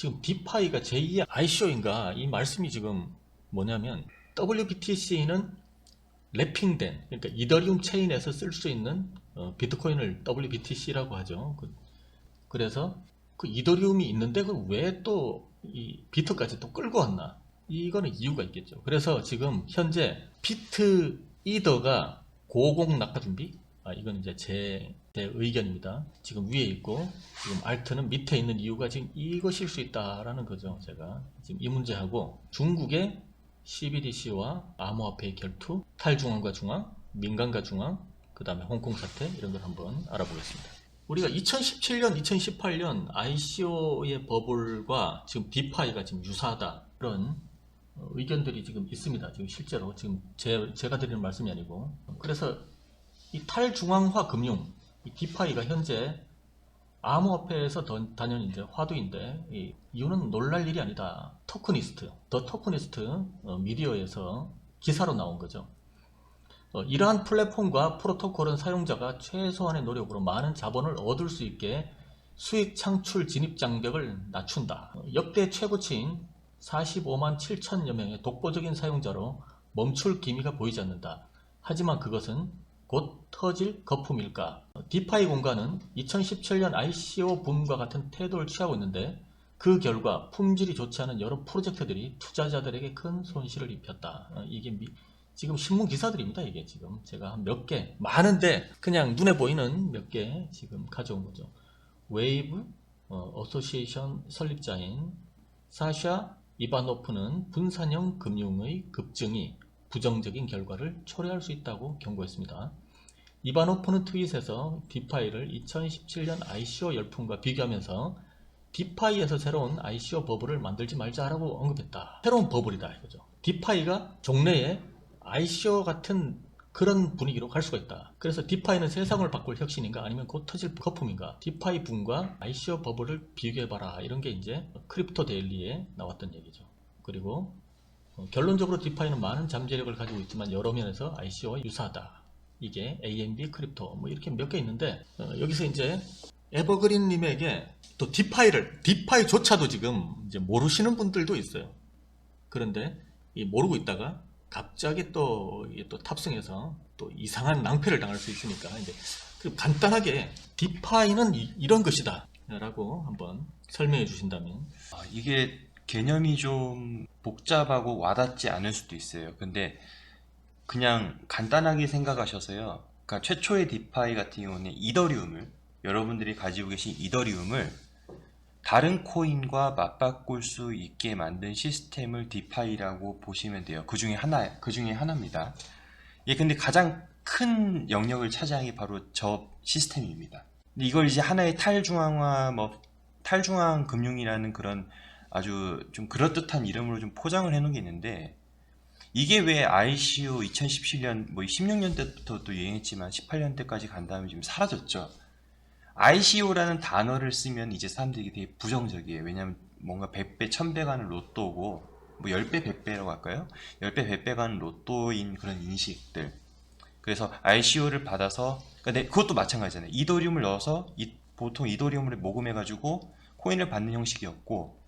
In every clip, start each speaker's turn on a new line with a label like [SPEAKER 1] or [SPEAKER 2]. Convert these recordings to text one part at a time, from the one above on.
[SPEAKER 1] 지금 디파이가 제2의 ICO인가 이 말씀이 지금 뭐냐면 WBTC는 랩핑된, 그러니까 이더리움 체인에서 쓸 수 있는 비트코인을 WBTC라고 하죠. 그래서 그 이더리움이 있는데 그 왜 또 이 비트까지 또 끌고 왔나? 이거는 이유가 있겠죠. 그래서 지금 현재 비트 이더가 고공 낙하 준비? 이건 이제 제 의견입니다. 지금 위에 있고 지금 알트는 밑에 있는 이유가 지금 이것일 수 있다라는 거죠. 제가 지금 이 문제하고 중국의 CBDC와 암호화폐의 결투, 탈중앙과 중앙, 민간과 중앙, 그 다음에 홍콩 사태 이런 걸 한번 알아보겠습니다. 우리가 2017년, 2018년 ICO의 버블과 지금 디파이가 지금 유사하다 그런 의견들이 지금 있습니다. 지금 실제로 지금 제가 드리는 말씀이 아니고 그래서 이 탈중앙화 금융, 이 디파이가 현재 암호화폐에서 단연 이제 화두인데 이유는 놀랄 일이 아니다. 토크니스트, 더 토크니스트 미디어에서 기사로 나온 거죠. 이러한 플랫폼과 프로토콜은 사용자가 최소한의 노력으로 많은 자본을 얻을 수 있게 수익 창출 진입 장벽을 낮춘다. 역대 최고치인 45만 7천여 명의 독보적인 사용자로 멈출 기미가 보이지 않는다. 하지만 그것은 곧 터질 거품일까? 디파이 공간은 2017년 ICO 붐과 같은 태도를 취하고 있는데 그 결과 품질이 좋지 않은 여러 프로젝트들이 투자자들에게 큰 손실을 입혔다. 이게 지금 신문 기사들입니다. 이게 지금 제가 한 몇 개, 많은데 그냥 눈에 보이는 몇 개 지금 가져온 거죠. 웨이브 어소시에이션 설립자인 사샤 이바노프는 분산형 금융의 급증이 부정적인 결과를 초래할 수 있다고 경고했습니다. 이바노프는 트윗에서 디파이를 2017년 ICO 열풍과 비교하면서 디파이에서 새로운 ICO 버블을 만들지 말자라고 언급했다. 새로운 버블이다 이거죠. 디파이가 종래에 ICO 같은 그런 분위기로 갈 수가 있다. 그래서 디파이는 세상을 바꿀 혁신인가 아니면 곧 터질 거품인가? 디파이 붐과 ICO 버블을 비교해봐라. 이런 게 이제 크립토 데일리에 나왔던 얘기죠. 그리고 결론적으로 디파이는 많은 잠재력을 가지고 있지만 여러 면에서 ICO와 유사하다. 이게 AMB 크립토 뭐 이렇게 몇 개 있는데 여기서 이제 에버그린님에게 또 디파이조차도 지금 이제 모르시는 분들도 있어요. 그런데 모르고 있다가 갑자기 또 탑승해서 또 이상한 낭패를 당할 수 있으니까 이제 간단하게 디파이는 이런 것이다 라고 한번 설명해 주신다면.
[SPEAKER 2] 이게 개념이 좀 복잡하고 와닿지 않을 수도 있어요. 근데 그냥 간단하게 생각하셔서요. 그러니까 최초의 디파이 같은 경우는 이더리움을, 여러분들이 가지고 계신 이더리움을 다른 코인과 맞바꿀 수 있게 만든 시스템을 디파이라고 보시면 돼요. 그 중에 하나입니다. 예, 근데 가장 큰 영역을 차지한 게 바로 저 시스템입니다. 근데 이걸 이제 하나의 탈중앙 금융이라는 그런 아주 좀 그럴듯한 이름으로 좀 포장을 해놓은 게 있는데, 이게 왜 ICO 2017년, 16년대부터 또 유행했지만 18년대까지 간 다음에 지금 사라졌죠. ICO라는 단어를 쓰면 이제 사람들이 되게 부정적이에요. 왜냐면 뭔가 100배, 1000배 가는 로또고, 10배, 100배라고 할까요? 10배, 100배 가는 로또인 그런 인식들. 그래서 ICO를 받아서, 그러니까 그것도 마찬가지잖아요. 이더리움을 넣어서, 보통 이더리움을 모금해가지고 코인을 받는 형식이었고,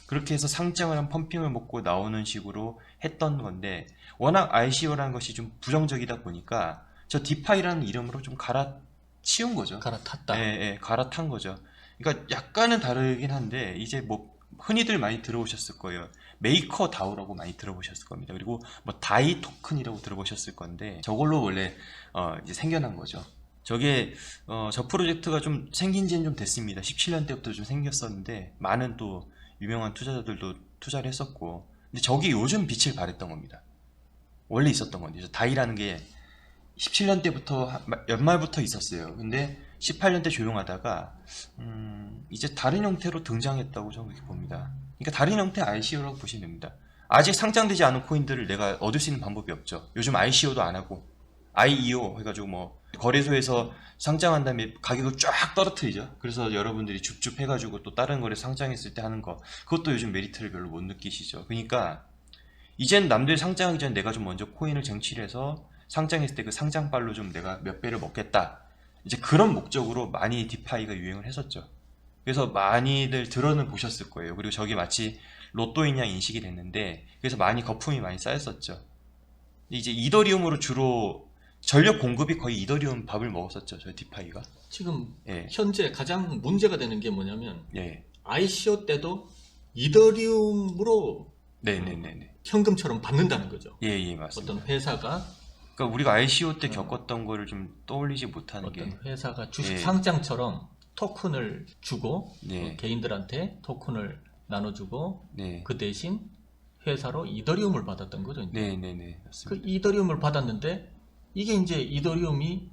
[SPEAKER 2] 그렇게 해서 상장을 한 펌핑을 먹고 나오는 식으로 했던 건데, 워낙 ICO라는 것이 좀 부정적이다 보니까 저 디파이라는 이름으로 좀 갈아치운 거죠.
[SPEAKER 1] 갈아탔다.
[SPEAKER 2] 예, 갈아탄 거죠. 그러니까 약간은 다르긴 한데, 이제 흔히들 많이 들어보셨을 거예요. 메이커 다오라고 많이 들어보셨을 겁니다. 그리고 다이 토큰이라고 들어보셨을 건데, 저걸로 원래 이제 생겨난 거죠. 저게 저 프로젝트가 좀 생긴 지는 좀 됐습니다. 17년대부터 좀 생겼었는데 많은 또 유명한 투자자들도 투자를 했었고, 근데 저게 요즘 빛을 발했던 겁니다. 원래 있었던 건데, 다이라는 게 17년대부터 연말부터 있었어요. 근데 18년대 조용하다가 이제 다른 형태로 등장했다고 저는 그렇게 봅니다. 그러니까 다른 형태의 ICO라고 보시면 됩니다. 아직 상장되지 않은 코인들을 내가 얻을 수 있는 방법이 없죠. 요즘 ICO도 안 하고 IEO 해가지고 거래소에서 상장한 다음에 가격을 쫙 떨어뜨리죠. 그래서 여러분들이 줍줍 해가지고 또 다른 거래 상장했을 때 하는 거, 그것도 요즘 메리트를 별로 못 느끼시죠. 그러니까 이젠 남들 상장하기 전에 내가 좀 먼저 코인을 쟁취해서 상장했을 때 그 상장발로 좀 내가 몇 배를 먹겠다, 이제 그런 목적으로 많이 디파이가 유행을 했었죠. 그래서 많이들 들어는 보셨을 거예요. 그리고 저게 마치 로또인 양 인식이 됐는데 그래서 거품이 많이 쌓였었죠. 이제 이더리움으로 주로 전력 공급이 거의 이더리움 밥을 먹었었죠. 저희 디파이가.
[SPEAKER 1] 지금
[SPEAKER 2] 예.
[SPEAKER 1] 현재 가장 문제가 되는 게 뭐냐면
[SPEAKER 2] 예.
[SPEAKER 1] ICO 때도 이더리움으로
[SPEAKER 2] 네네네네.
[SPEAKER 1] 현금처럼 받는다는 거죠.
[SPEAKER 2] 예, 예, 맞습니다.
[SPEAKER 1] 어떤 회사가
[SPEAKER 2] 그러니까 우리가 ICO 때 겪었던 거를 좀 떠올리지 못하는 게
[SPEAKER 1] 어떤 회사가 주식
[SPEAKER 2] 예.
[SPEAKER 1] 상장처럼 토큰을 주고
[SPEAKER 2] 네.
[SPEAKER 1] 개인들한테 토큰을 나눠주고
[SPEAKER 2] 네.
[SPEAKER 1] 그 대신 회사로 이더리움을 받았던 거죠. 이제.
[SPEAKER 2] 네네네.
[SPEAKER 1] 그
[SPEAKER 2] 맞습니다.
[SPEAKER 1] 이더리움을 받았는데 이게 이제 이더리움이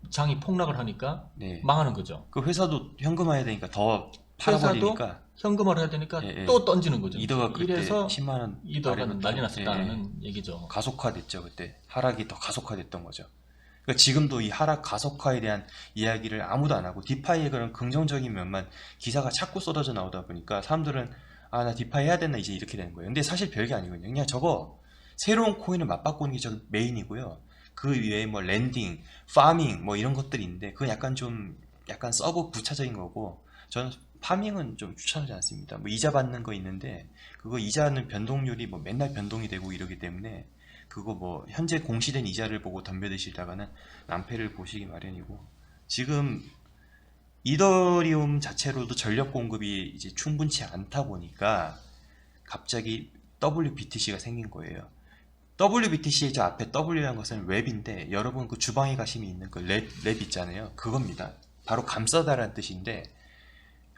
[SPEAKER 1] 장이 폭락을 하니까
[SPEAKER 2] 네.
[SPEAKER 1] 망하는 거죠.
[SPEAKER 2] 그 회사도 현금화해야 되니까 더
[SPEAKER 1] 회사도
[SPEAKER 2] 팔아버리니까
[SPEAKER 1] 현금화를 해야 되니까
[SPEAKER 2] 예, 예.
[SPEAKER 1] 또 던지는 거죠.
[SPEAKER 2] 이더가 그때
[SPEAKER 1] 이래서
[SPEAKER 2] 10만 원
[SPEAKER 1] 이더가
[SPEAKER 2] 아래로
[SPEAKER 1] 난리
[SPEAKER 2] 예, 예.
[SPEAKER 1] 났었다는 얘기죠.
[SPEAKER 2] 가속화됐죠. 그때 하락이 더 가속화됐던 거죠. 그러니까 지금도 이 하락 가속화에 대한 이야기를 아무도 안 하고 디파이의 그런 긍정적인 면만 기사가 자꾸 쏟아져 나오다 보니까 사람들은 아, 나 디파이 해야 되나 이제 이렇게 되는 거예요. 근데 사실 별게 아니거든요. 그냥 저거 새로운 코인을 맞바꾸는 게 저 메인이고요. 그 위에 뭐 랜딩, 파밍 뭐 이런 것들이 있는데 그건 약간 서브 부차적인 거고 저는 파밍은 좀 추천하지 않습니다. 뭐 이자 받는 거 있는데 그거 이자는 변동률이 뭐 맨날 변동이 되고 이러기 때문에 그거 뭐 현재 공시된 이자를 보고 덤벼드시다가는 낭패를 보시기 마련이고 지금 이더리움 자체로도 전력 공급이 이제 충분치 않다 보니까 갑자기 WBTC가 생긴 거예요. WBTC의 저 앞에 W라는 것은 웹인데 여러분 그 주방에 가시면 있는 그 랩 있잖아요. 그겁니다. 바로 감싸다라는 뜻인데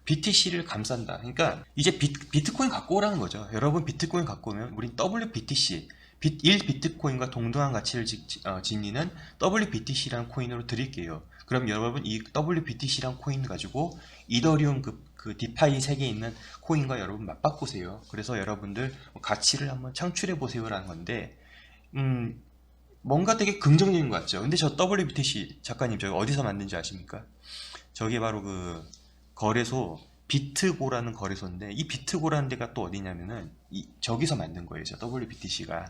[SPEAKER 2] BTC를 감싼다. 그러니까 이제 비트코인 갖고 오라는 거죠. 여러분 비트코인 갖고 오면 우린 WBTC 1비트코인과 동등한 가치를 지니는 WBTC라는 코인으로 드릴게요. 그럼 여러분 이 WBTC라는 코인 가지고 이더리움 그 디파이 세계에 있는 코인과 여러분 맞바꾸세요. 그래서 여러분들 가치를 한번 창출해 보세요라는 건데 뭔가 되게 긍정적인 것 같죠. 근데 저 WBTC 작가님 저기 어디서 만든지 아십니까? 저게 바로 그 거래소 비트고라는 거래소인데 이 비트고라는 데가 또 어디냐면은 저기서 만든 거예요. 저 WBTC가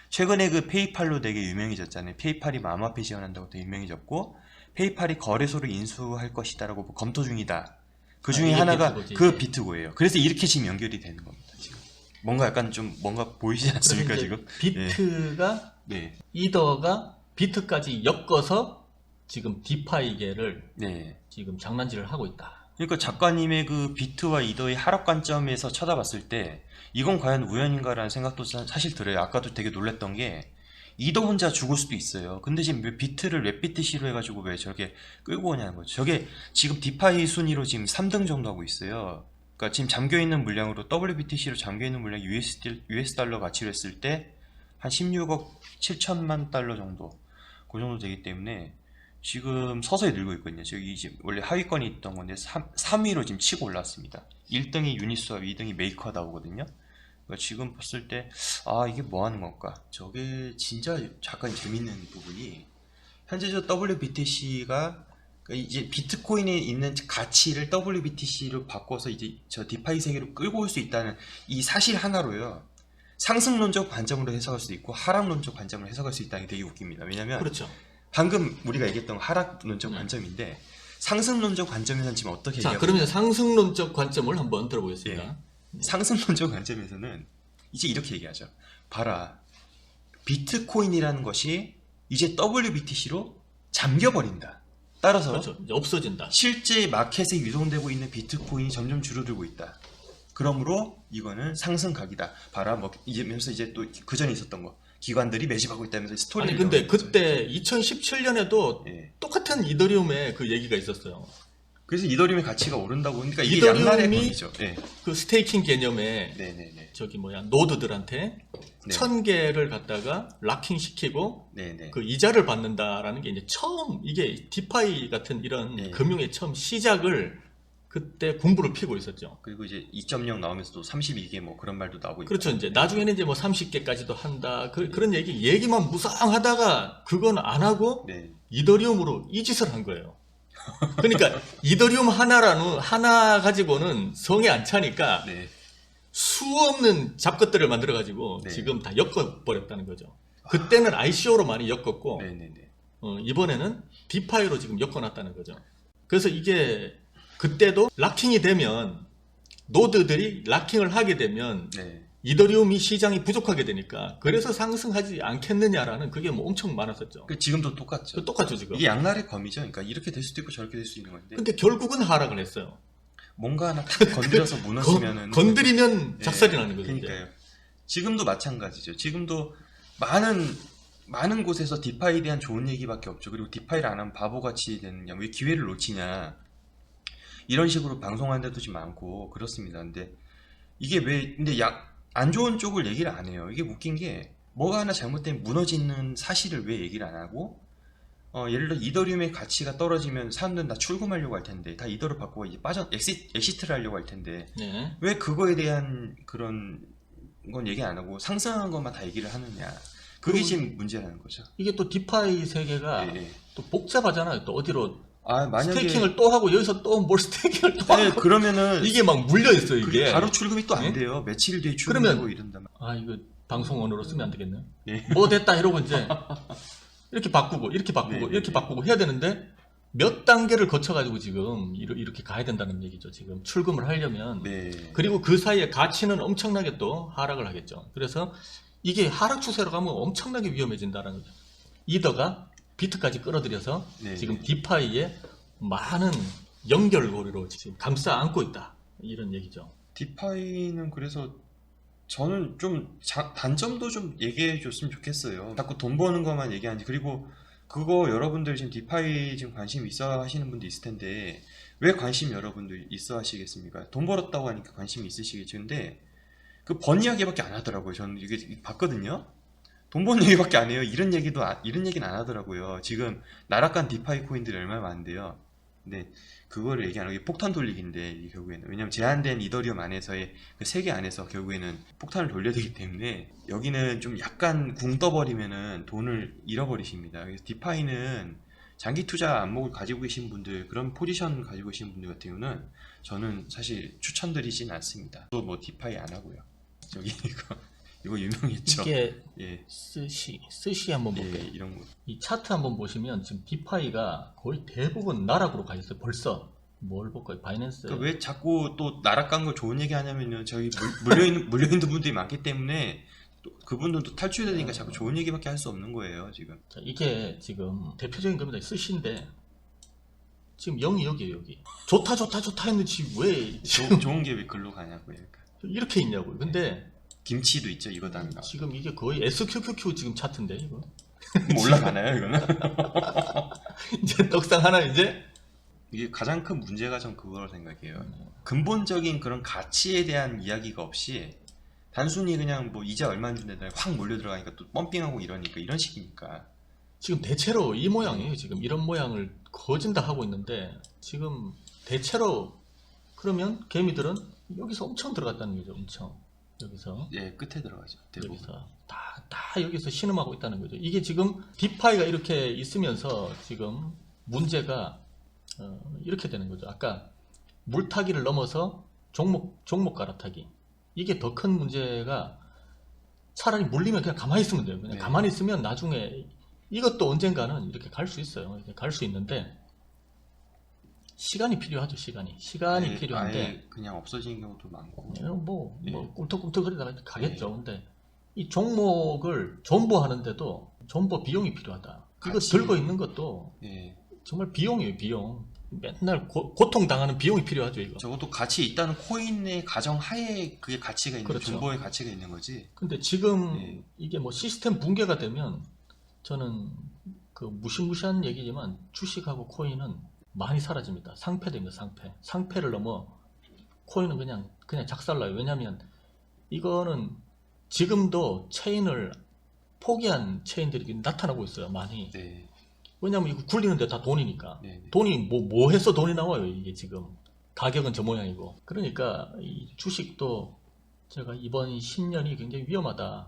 [SPEAKER 2] 최근에 그 페이팔로 되게 유명해졌잖아요. 페이팔이 암호화폐 지원한다고 되게 유명해졌고 페이팔이 거래소를 인수할 것이다라고 검토 중이다. 그 중에 하나가
[SPEAKER 1] 비트고지,
[SPEAKER 2] 그
[SPEAKER 1] 이게.
[SPEAKER 2] 비트고예요. 그래서 이렇게 지금 연결이 되는 겁니다. 지금 뭔가 약간 좀 뭔가 보이지 않습니까
[SPEAKER 1] 그래서
[SPEAKER 2] 지금?
[SPEAKER 1] 비트가
[SPEAKER 2] 네,
[SPEAKER 1] 이더가 비트까지 엮어서 지금 디파이계를
[SPEAKER 2] 네.
[SPEAKER 1] 지금 장난질을 하고 있다.
[SPEAKER 2] 그러니까 작가님의 그 비트와 이더의 하락 관점에서 쳐다봤을 때 이건 과연 우연인가라는 생각도 사실 들어요. 아까도 되게 놀랬던 게 이더 혼자 죽을 수도 있어요. 근데 지금 왜 비트를 랩비트C로 해가지고 왜 저렇게 끌고 오냐는 거죠. 저게 지금 디파이 순위로 지금 3등 정도 하고 있어요. 그러니까 지금 잠겨있는 물량으로 WBTC로 잠겨있는 물량이 US 달러 가치로 했을 때 한 16억 7천만 달러 정도 그 정도 되기 때문에 지금 서서히 늘고 있거든요. 저기 이제 원래 하위권이 있던 건데 3위로 지금 치고 올랐습니다. 1등이 유니스왑, 2등이 메이커다오거든요. 그러니까 지금 봤을 때 아 이게 뭐 하는 건가? 저게 진짜 잠깐 재밌는 부분이 현재 저 WBTC가 이제 비트코인에 있는 가치를 WBTC로 바꿔서 이제 저 디파이 세계로 끌고 올 수 있다는 이 사실 하나로요. 상승론적 관점으로 해석할 수 있고 하락론적 관점으로 해석할 수 있다는 게 되게 웃깁니다. 왜냐면
[SPEAKER 1] 그렇죠.
[SPEAKER 2] 방금 우리가 얘기했던 하락론적 관점인데 상승론적 관점에서는 지금 어떻게
[SPEAKER 1] 자,
[SPEAKER 2] 얘기하고
[SPEAKER 1] 그러면
[SPEAKER 2] 있나요?
[SPEAKER 1] 상승론적 관점을 한번 들어보겠습니다.
[SPEAKER 2] 상승론적 관점에서는 이제 이렇게 얘기하죠. 봐라, 비트코인이라는 것이 이제 WBTC로 잠겨버린다. 따라서
[SPEAKER 1] 그렇죠. 이제 없어진다.
[SPEAKER 2] 실제 마켓에 유동되고 있는 비트코인이 점점 줄어들고 있다. 그러므로 이거는 상승각이다. 봐라, 뭐 이제면서 이제 또 그 전에 있었던 거 기관들이 매집하고 있다면서 스토리를
[SPEAKER 1] 아니 근데
[SPEAKER 2] 넣은 거죠.
[SPEAKER 1] 그때 2017년에도
[SPEAKER 2] 예.
[SPEAKER 1] 똑같은 이더리움의 그 얘기가 있었어요.
[SPEAKER 2] 그래서 이더리움의 가치가 오른다고. 그러니까 이게 양날의
[SPEAKER 1] 이더리움이
[SPEAKER 2] 검이죠. 예.
[SPEAKER 1] 그 스테이킹 개념에
[SPEAKER 2] 네네네.
[SPEAKER 1] 저기 뭐야 노드들한테
[SPEAKER 2] 네.
[SPEAKER 1] 1000개를 갖다가 락킹 시키고
[SPEAKER 2] 네네.
[SPEAKER 1] 그 이자를 받는다라는 게 이제 처음 이게 디파이 같은 이런
[SPEAKER 2] 네.
[SPEAKER 1] 금융의 처음 시작을 그때 공부를 피고 있었죠.
[SPEAKER 2] 그리고 이제 2.0 나오면서 또 32개 뭐 그런 말도 나오고
[SPEAKER 1] 그렇죠.
[SPEAKER 2] 있고.
[SPEAKER 1] 이제 나중에는 이제 뭐 30개까지도 한다. 그런 얘기만 무쌍하다가 그건 안 하고
[SPEAKER 2] 네.
[SPEAKER 1] 이더리움으로 이 짓을 한 거예요. 그러니까 이더리움 하나 가지고는 성에 안 차니까
[SPEAKER 2] 네.
[SPEAKER 1] 수 없는 잡것들을 만들어 가지고
[SPEAKER 2] 네.
[SPEAKER 1] 지금 다 엮어 버렸다는 거죠. 그때는 ICO로 많이 엮었고
[SPEAKER 2] 네네네.
[SPEAKER 1] 이번에는 디파이로 지금 엮어놨다는 거죠. 그래서 이게 그때도 락킹이 되면 노드들이 락킹을 하게 되면
[SPEAKER 2] 네.
[SPEAKER 1] 이더리움이 시장이 부족하게 되니까 그래서 상승하지 않겠느냐라는 그게 뭐 엄청 많았었죠.
[SPEAKER 2] 지금도 똑같죠.
[SPEAKER 1] 똑같죠 지금.
[SPEAKER 2] 이게 양날의 검이죠. 그러니까 이렇게 될 수도 있고 저렇게 될 수 있는 건데
[SPEAKER 1] 근데 결국은 하락을 했어요.
[SPEAKER 2] 뭔가 하나 탁 건드려서 무너지면은
[SPEAKER 1] 건드리면 작살이 나는 거죠.
[SPEAKER 2] 그러니까요. 지금도 마찬가지죠. 지금도 많은 곳에서 디파이에 대한 좋은 얘기밖에 없죠. 그리고 디파이를 안 하면 바보같이 되느냐, 왜 기회를 놓치냐, 이런 식으로 방송하는 데도 좀 많고 그렇습니다. 근데 이게 왜 근데 안 좋은 쪽을 얘기를 안 해요. 이게 웃긴 게 뭐가 하나 잘못되면 무너지는 사실을 왜 얘기를 안 하고 예를 들어 이더리움의 가치가 떨어지면 사람들은 다 출금하려고 할 텐데 다 이더로 바꾸고 이제 엑시트를 하려고 할 텐데
[SPEAKER 1] 네.
[SPEAKER 2] 왜 그거에 대한 그런 건 얘기 안 하고 상승한 것만 다 얘기를 하느냐. 그게 지금 문제라는 거죠.
[SPEAKER 1] 이게 또 디파이 세계가
[SPEAKER 2] 예, 예.
[SPEAKER 1] 또 복잡하잖아요. 또 어디로
[SPEAKER 2] 만약에
[SPEAKER 1] 스테이킹을 또 하고 여기서 또 뭘 스테이킹을 또
[SPEAKER 2] 네,
[SPEAKER 1] 하고
[SPEAKER 2] 그러면은
[SPEAKER 1] 이게 막 물려 있어
[SPEAKER 2] 그게
[SPEAKER 1] 이게.
[SPEAKER 2] 바로 출금이 또 안
[SPEAKER 1] 예?
[SPEAKER 2] 돼요. 며칠 뒤에 출금하고
[SPEAKER 1] 그러면
[SPEAKER 2] 이런단 말이에요.
[SPEAKER 1] 아 이거 방송 언어로 쓰면 안 되겠네.
[SPEAKER 2] 예.
[SPEAKER 1] 뭐 됐다 이러고 이제 이렇게 바꾸고 이렇게 바꾸고
[SPEAKER 2] 네,
[SPEAKER 1] 이렇게
[SPEAKER 2] 네.
[SPEAKER 1] 바꾸고 해야 되는데 몇 단계를 거쳐가지고 지금 이렇게 가야 된다는 얘기죠. 지금 출금을 하려면.
[SPEAKER 2] 네.
[SPEAKER 1] 그리고 그 사이에 가치는 엄청나게 또 하락을 하겠죠. 그래서 이게 하락 추세로 가면 엄청나게 위험해진다는 거죠. 이더가 비트까지 끌어들여서
[SPEAKER 2] 네,
[SPEAKER 1] 지금
[SPEAKER 2] 네.
[SPEAKER 1] 디파이에 많은 연결고리로 지금 감싸 안고 있다. 이런 얘기죠.
[SPEAKER 2] 디파이는 그래서 저는 좀 단점도 좀 얘기해 줬으면 좋겠어요. 자꾸 돈 버는 것만 얘기하는지. 그리고 그거 여러분들 지금 디파이 지금 관심 있어 하시는 분도 있을 텐데 왜 관심 여러분들 있어 하시겠습니까? 돈 벌었다고 하니까 관심이 있으시겠죠. 근데 그 번 이야기밖에 안 하더라고요. 저는 이게 봤거든요. 돈 버는 얘기밖에 안 해요. 이런 얘기는 안 하더라고요. 지금 나락간 디파이 코인들이 얼마나 많은데요. 근데 그거를 얘기하는 게 폭탄 돌리기인데 이게 결국에는 왜냐면 제한된 이더리움 안에서의 그 세계 안에서 결국에는 폭탄을 돌려야 되기 때문에 여기는 좀 약간 궁 떠버리면은 돈을 잃어버리십니다. 그래서 디파이는 장기 투자 안목을 가지고 계신 분들, 그런 포지션 가지고 계신 분들 같은 경우는 저는 사실 추천드리진 않습니다. 또 뭐 디파이 안 하고요. 저기 이거 유명했죠.
[SPEAKER 1] 이게
[SPEAKER 2] 예,
[SPEAKER 1] 스시 한번
[SPEAKER 2] 예,
[SPEAKER 1] 볼게요.
[SPEAKER 2] 이런 거.
[SPEAKER 1] 이 차트 한번 보시면 지금 디파이가 거의 대부분 나락으로 가 있어요. 벌써 뭘 볼까요? 바이낸스.
[SPEAKER 2] 그러니까 왜 자꾸 또 나락간 거 좋은 얘기 하냐면요. 저희 물려있는 분들이 많기 때문에 또 그분들도 탈출해야 되니까 자꾸 좋은 얘기밖에 할 수 없는 거예요, 지금.
[SPEAKER 1] 자, 이게 지금 대표적인 겁니다. 스시인데 지금 0이 여기에요. 여기. 좋다 했는지 왜
[SPEAKER 2] 좋은 게 왜 글로 가냐고요. 그러니까.
[SPEAKER 1] 이렇게 있냐고요. 근데
[SPEAKER 2] 김치도 있죠, 이거 다음에.
[SPEAKER 1] 지금 이게 거의 SQQQ 지금 차트인데 이거.
[SPEAKER 2] 뭐 올라가나요, 이거는?
[SPEAKER 1] 이제 떡상 하나 이제
[SPEAKER 2] 이게 가장 큰 문제가 전 그거라고 생각해요. 근본적인 그런 가치에 대한 이야기가 없이 단순히 그냥 뭐 이자 얼마 준다더니 확 몰려 들어가니까 또 펌핑하고 이러니까 이런 식이니까.
[SPEAKER 1] 지금 대체로 이 모양이에요. 지금 이런 모양을 거진 다 하고 있는데 지금 대체로 그러면 개미들은 여기서 엄청 들어갔다는 거죠. 엄청 여기서
[SPEAKER 2] 예, 끝에 들어가죠. 대부분.
[SPEAKER 1] 여기서 다 여기서 신음하고 있다는 거죠. 이게 지금 디파이가 이렇게 있으면서 지금 문제가 이렇게 되는 거죠. 아까 물타기를 넘어서 종목 갈아타기. 이게 더 큰 문제가 차라리 물리면 그냥 가만히 있으면 돼요. 그냥
[SPEAKER 2] 네.
[SPEAKER 1] 가만히 있으면 나중에 이것도 언젠가는 이렇게 갈 수 있어요. 이렇게 갈 수 있는데 시간이 필요하죠. 시간이 필요한데
[SPEAKER 2] 아예 그냥 없어지는 경우도 많고.
[SPEAKER 1] 뭐
[SPEAKER 2] 예.
[SPEAKER 1] 꿀떡꿀떡 거리다가 가겠죠. 근데 이 종목을 존버하는데도 존버 비용이 필요하다. 이거
[SPEAKER 2] 같이-
[SPEAKER 1] 들고 있는 것도
[SPEAKER 2] 예.
[SPEAKER 1] 정말 비용이에요. 비용. 맨날 고통당하는 비용이 필요하죠. 이거.
[SPEAKER 2] 적어도 가치 있다는 코인의 가정 하에 그게 가치가 있는
[SPEAKER 1] 그렇죠.
[SPEAKER 2] 존버의 가치가 있는 거지.
[SPEAKER 1] 근데 지금
[SPEAKER 2] 예.
[SPEAKER 1] 이게 뭐 시스템 붕괴가 되면 저는 그 무시무시한 얘기지만 주식하고 코인은 많이 사라집니다. 상폐됩니다. 상폐를 넘어 코인은 그냥 작살나요. 왜냐하면 이거는 지금도 체인을 포기한 체인들이 나타나고 있어요. 많이.
[SPEAKER 2] 네.
[SPEAKER 1] 왜냐하면 이거 굴리는데 다 돈이니까.
[SPEAKER 2] 네.
[SPEAKER 1] 돈이 뭐 해서 돈이 나와요. 이게 지금 가격은 저 모양이고. 그러니까 이 주식도 제가 이번 10년이 굉장히 위험하다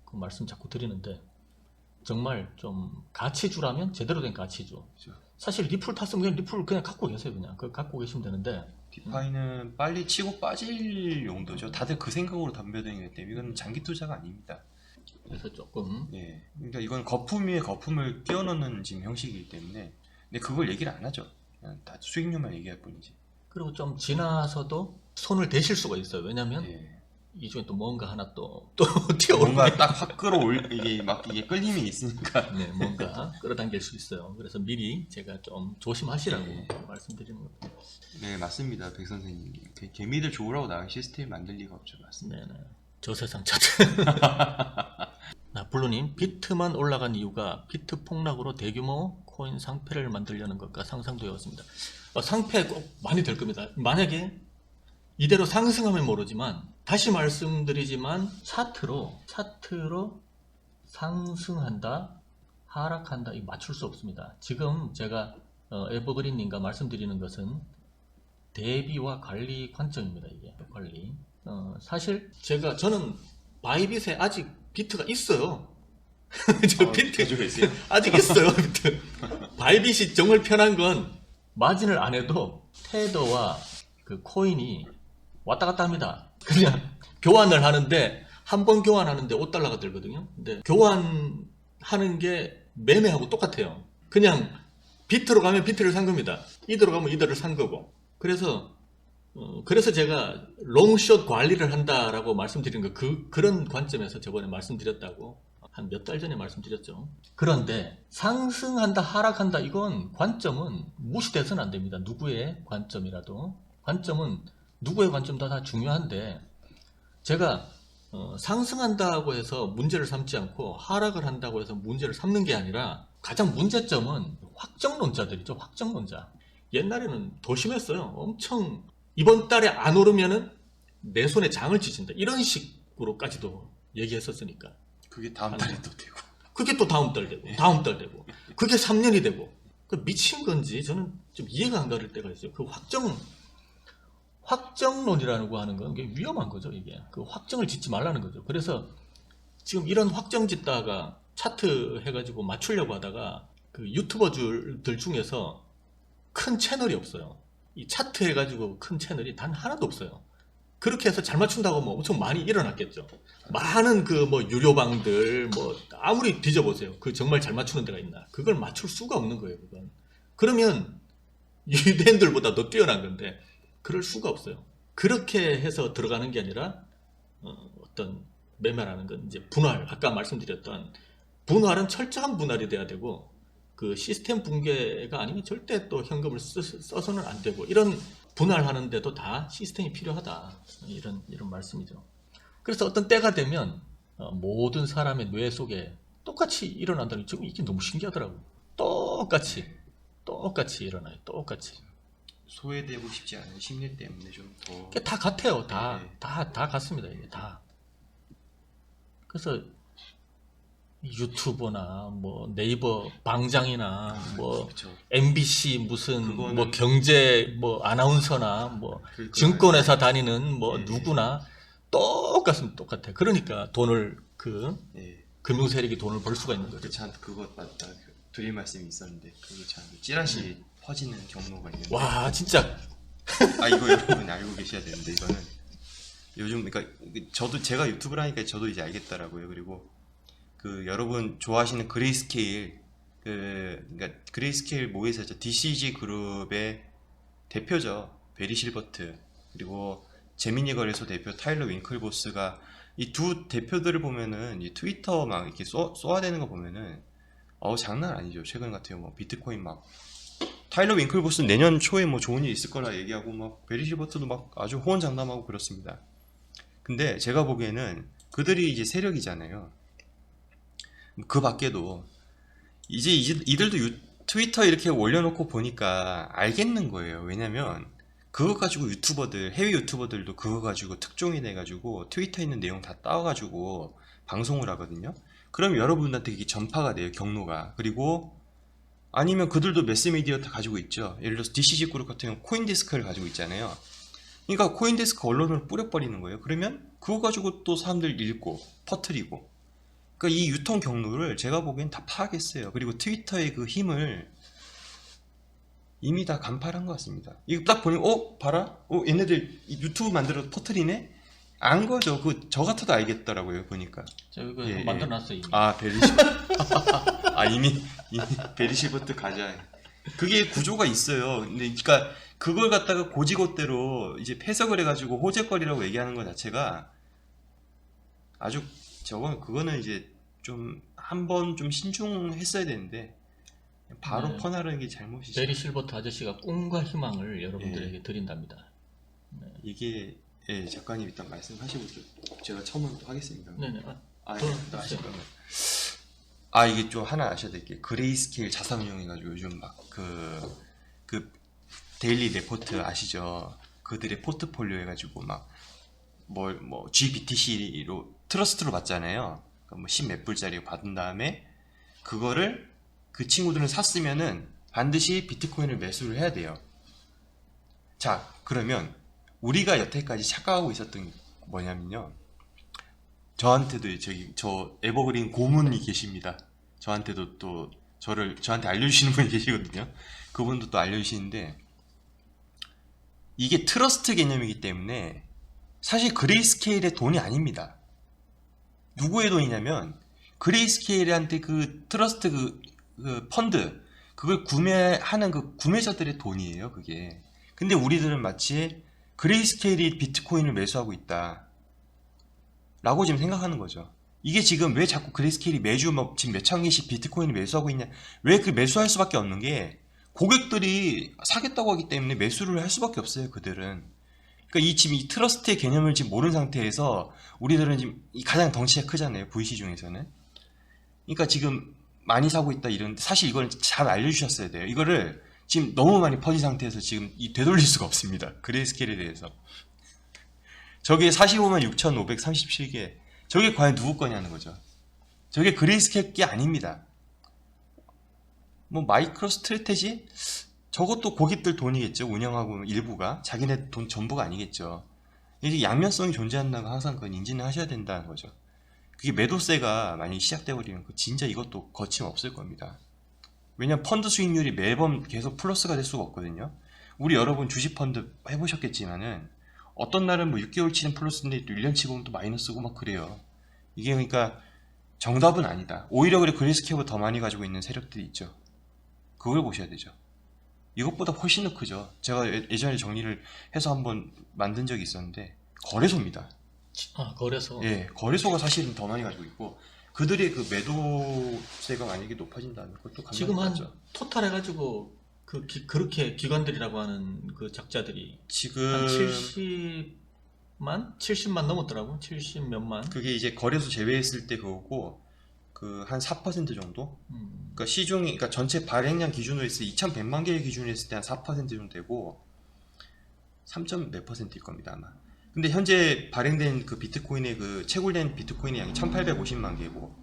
[SPEAKER 1] 그 말씀 자꾸 드리는데 정말 좀 가치주라면 제대로 된 가치주.
[SPEAKER 2] 그렇죠.
[SPEAKER 1] 사실 리플 탔으면 그냥 리플 그냥 갖고 계세요. 그냥 그거 갖고 계시면 되는데
[SPEAKER 2] 디파이는 빨리 치고 빠질 용도죠. 다들 그 생각으로 덤벼드는 기 때문에 이건 장기 투자가 아닙니다.
[SPEAKER 1] 그래서 조금
[SPEAKER 2] 예. 그러니까 이건 거품 위에 거품을 끼워 넣는 지금 형식이기 때문에 근데 그걸 얘기를 안 하죠. 그냥 다 수익률만 얘기할 뿐이지.
[SPEAKER 1] 그리고 좀 지나서도 손을 대실 수가 있어요. 왜냐하면
[SPEAKER 2] 예.
[SPEAKER 1] 이 중에 또 뭔가 하나 또 튀어오르는
[SPEAKER 2] 뭔가 딱 확 끌어올 이게 끌림이 있으니까.
[SPEAKER 1] 네, 뭔가 끌어당길 수 있어요. 그래서 미리 제가 좀 조심하시라고
[SPEAKER 2] 네.
[SPEAKER 1] 말씀드리는 겁니다.
[SPEAKER 2] 네, 맞습니다. 백 선생님. 개미들 좋으라고 나간 시스템 만들 리가 없죠. 맞습니다.
[SPEAKER 1] 네네. 저 세상 차트. 나 블루님, 비트만 올라간 이유가 비트 폭락으로 대규모 코인 상패를 만들려는 것과 상상되었습니다. 상패 꼭 많이 될 겁니다. 만약에 이대로 상승하면 모르지만 다시 말씀드리지만 차트로 상승한다, 하락한다 이거 맞출 수 없습니다. 지금 제가 에버그린님과 말씀드리는 것은 대비와 관리 관점입니다. 이게 관리. 사실 저는 바이빗에 아직 비트가 있어요. 저 비트
[SPEAKER 2] 가지고 있어요?
[SPEAKER 1] 아직 있어요. 비트. 바이빗이 정말 편한 건 마진을 안 해도 테더와 그 코인이 왔다 갔다 합니다. 그냥 교환을 하는데 한 번 교환하는데 5달러가 들거든요. 근데 교환하는 게 매매하고 똑같아요. 그냥 비트로 가면 비트를 산 겁니다. 이더로 가면 이더를 산 거고. 그래서 제가 롱숏 관리를 한다라고 말씀드린 거 그런 관점에서 저번에 말씀드렸다고 한 몇 달 전에 말씀드렸죠. 그런데 상승한다 하락한다 이건 관점은 무시돼서는 안 됩니다. 누구의 관점이라도 관점은 누구의 관점도 다 중요한데 제가 상승한다고 해서 문제를 삼지 않고 하락을 한다고 해서 문제를 삼는 게 아니라 가장 문제점은 확정론자들이죠. 확정론자. 옛날에는 더 심했어요. 엄청 이번 달에 안 오르면은 내 손에 장을 지진다. 이런 식으로까지도 얘기했었으니까.
[SPEAKER 2] 그게 다음 달에 또 되고.
[SPEAKER 1] 그게 또 다음 달 되고, 다음 달 되고, 그게 3년이 되고, 그 미친 건지 저는 좀 이해가 안 가를 때가 있어요. 그 확정론이라고 하는 건 이게 위험한 거죠, 이게. 그 확정을 짓지 말라는 거죠. 그래서 지금 이런 확정 짓다가 차트 해가지고 맞추려고 하다가 그 유튜버들 중에서 큰 채널이 없어요. 이 차트 해가지고 큰 채널이 단 하나도 없어요. 그렇게 해서 잘 맞춘다고 뭐 엄청 많이 일어났겠죠. 많은 그 뭐 유료방들 뭐 아무리 뒤져보세요. 그 정말 잘 맞추는 데가 있나? 그걸 맞출 수가 없는 거예요. 그건. 그러면 유대인들보다 더 뛰어난 건데 그럴 수가 없어요. 그렇게 해서 들어가는 게 아니라 어떤 매매라는 건 이제 분할, 아까 말씀드렸던 분할은 철저한 분할이 돼야 되고 그 시스템 붕괴가 아니면 절대 또 현금을 써서는 안 되고 이런 분할하는데도 다 시스템이 필요하다. 이런 말씀이죠. 그래서 어떤 때가 되면 모든 사람의 뇌 속에 똑같이 일어난다는 게 지금 이게 너무 신기하더라고요. 똑같이 일어나요. 똑같이.
[SPEAKER 2] 소외되고 싶지 않은 심리 때문에 좀 더.
[SPEAKER 1] 다 같아요. 다
[SPEAKER 2] 네.
[SPEAKER 1] 같습니다. 이게 다. 그래서 유튜버나 뭐 네이버 방장이나 뭐
[SPEAKER 2] 그쵸.
[SPEAKER 1] MBC 무슨
[SPEAKER 2] 그거는-
[SPEAKER 1] 뭐 경제 뭐 아나운서나 뭐
[SPEAKER 2] 그러니까-
[SPEAKER 1] 증권회사 다니는 뭐
[SPEAKER 2] 네.
[SPEAKER 1] 누구나 똑같습니다. 똑같아. 그러니까 돈을
[SPEAKER 2] 예.
[SPEAKER 1] 금융 세력이 돈을 벌 수가 있는 거죠.
[SPEAKER 2] 참 그거 맞다. 드릴 말씀이 있었는데 그게 참 찌라시 퍼지는 경로가 있는데.
[SPEAKER 1] 와 진짜
[SPEAKER 2] 이거 여러분 알고 계셔야 되는데 이거는 요즘 그러니까 제가 유튜브를 하니까 저도 이제 알겠더라고요. 그리고 그 여러분 좋아하시는 그레이스케일 그러니까 그레이스케일 모회사죠. DCG 그룹의 대표죠. 베리 실버트 그리고 제미니 거래소 대표 타일러 윙클보스가 이 두 대표들을 보면은 이 트위터 막 이렇게 쏘아대는 거 보면은 장난 아니죠. 최근 같은 경우 비트코인 막 타일러 윙클보스 내년 초에 뭐 좋은 일 있을 거라 얘기하고 막 베리 실버트도 막 아주 호언장담하고 그렇습니다. 근데 제가 보기에는 그들이 이제 세력이잖아요. 그 밖에도 이제 이들도 트위터 이렇게 올려놓고 보니까 알겠는 거예요. 왜냐면 그거 가지고 해외 유튜버들도 그거 가지고 특종이 돼가지고 트위터에 있는 내용 다 따와가지고 방송을 하거든요. 그럼 여러분한테 이게 전파가 돼요. 경로가. 그리고 아니면 그들도 매스미디어 다 가지고 있죠. 예를 들어서 DCG 그룹 같은 경우 코인데스크를 가지고 있잖아요. 그러니까 코인데스크 언론을 뿌려버리는 거예요. 그러면 그거 가지고 또 사람들 읽고 퍼뜨리고. 그러니까 이 유통 경로를 제가 보기엔 다 파악했어요. 그리고 트위터의 그 힘을 이미 다 간파한 것 같습니다. 이거 딱 보니 봐라? 얘네들 유튜브 만들어서 퍼뜨리네? 안 거죠. 저 같아도 알겠더라고요. 보니까.
[SPEAKER 1] 제가 이거
[SPEAKER 2] 예.
[SPEAKER 1] 만들어놨어요. 이미.
[SPEAKER 2] 베리 이미 베리 실버트 가자. 그게 구조가 있어요. 근데 그러니까 그걸 갖다가 고지것대로 이제 해석을 해가지고 호재거리라고 얘기하는 것 자체가 아주 그거는 이제 좀 한번 좀 신중했어야 되는데 바로
[SPEAKER 1] 네.
[SPEAKER 2] 퍼나르는 게 잘못이죠.
[SPEAKER 1] 베리 실버트 아저씨가 꿈과 희망을 여러분들에게 드린답니다.
[SPEAKER 2] 이게 작가님 일단 말씀하시고 제가 첨언 하겠습니다.
[SPEAKER 1] 네네.
[SPEAKER 2] 네, 또 하실 거면. 아, 이게 좀 하나 아셔야 될 게 그레이스케일 자산운용 해가지고 요즘 막 그 데일리 레포트 아시죠? 그들의 포트폴리오 해가지고 막 뭐 GBTC로 트러스트로 받잖아요. 그러니까 뭐 10몇 불짜리 받은 다음에 그거를 그 친구들은 샀으면은 반드시 비트코인을 매수를 해야 돼요. 자, 그러면 우리가 여태까지 착각하고 있었던 게 뭐냐면요. 저한테도 저 에버그린 고문이 계십니다. 저한테도 또 저한테 알려주시는 분이 계시거든요. 그분도 또 알려주시는데 이게 트러스트 개념이기 때문에 사실 그레이스케일의 돈이 아닙니다. 누구의 돈이냐면 그레이스케일한테 그 트러스트 그 펀드 그걸 구매하는 그 구매자들의 돈이에요. 그게. 근데 우리들은 마치 그레이스케일이 비트코인을 매수하고 있다 라고 지금 생각하는 거죠. 이게 지금 왜 자꾸 그레이스케일이 매주 뭐 지금 몇천 개씩 비트코인을 매수하고 있냐. 왜 그 매수할 수밖에 없는 게 고객들이 사겠다고 하기 때문에 매수를 할 수밖에 없어요. 그들은. 그러니까 지금 이 트러스트의 개념을 지금 모르는 상태에서 우리들은 지금 가장 덩치가 크잖아요. VC 중에서는. 그러니까 지금 많이 사고 있다 이런데 사실 이걸 잘 알려주셨어야 돼요. 이거를 지금 너무 많이 퍼진 상태에서 지금 되돌릴 수가 없습니다. 그레이스케일에 대해서. 저게 45만 6,537개. 저게 과연 누구 거냐는 거죠. 저게 그레이스케일 게 아닙니다. 뭐 마이크로 스트래테지? 저것도 고객들 돈이겠죠. 운영하고 일부가. 자기네 돈 전부가 아니겠죠. 이게 양면성이 존재한다는 거 항상 그건 인지는 하셔야 된다는 거죠. 그게 매도세가 만약에 시작돼 버리면 진짜 이것도 거침없을 겁니다. 왜냐면 펀드 수익률이 매번 계속 플러스가 될 수가 없거든요. 우리 여러분 주식 펀드 해보셨겠지만은 어떤 날은 뭐 6개월치는 플러스인데 또 1년치 보면 또 마이너스고 막 그래요. 이게 그러니까 정답은 아니다. 오히려 그래 그레이스케일보다 더 많이 가지고 있는 세력들이 있죠. 그걸 보셔야 되죠. 이것보다 훨씬 더 크죠. 제가 예전에 정리를 해서 한번 만든 적이 있었는데 거래소입니다.
[SPEAKER 1] 거래소.
[SPEAKER 2] 예, 거래소가 사실은 더 많이 가지고 있고 그들의 그 매도세가 만약에 높아진다면 그것도
[SPEAKER 1] 지금
[SPEAKER 2] 감당이
[SPEAKER 1] 한
[SPEAKER 2] 되죠.
[SPEAKER 1] 토탈 해가지고 그렇게 기관들이라고 하는 그 작자들이
[SPEAKER 2] 지금
[SPEAKER 1] 한 70만 넘었더라고. 70 몇만.
[SPEAKER 2] 그게 이제 거래소 제외했을 때 그거고 그 한 4% 정도? 그러니까 시중이 그러니까 전체 발행량 기준으로 했을 때 2,100만 개의 기준으로 했을 때 한 4% 정도 되고 3점 몇 %일 겁니다 아마. 근데 현재 발행된 그 비트코인의 그 채굴된 비트코인의 양이 1,850만 개고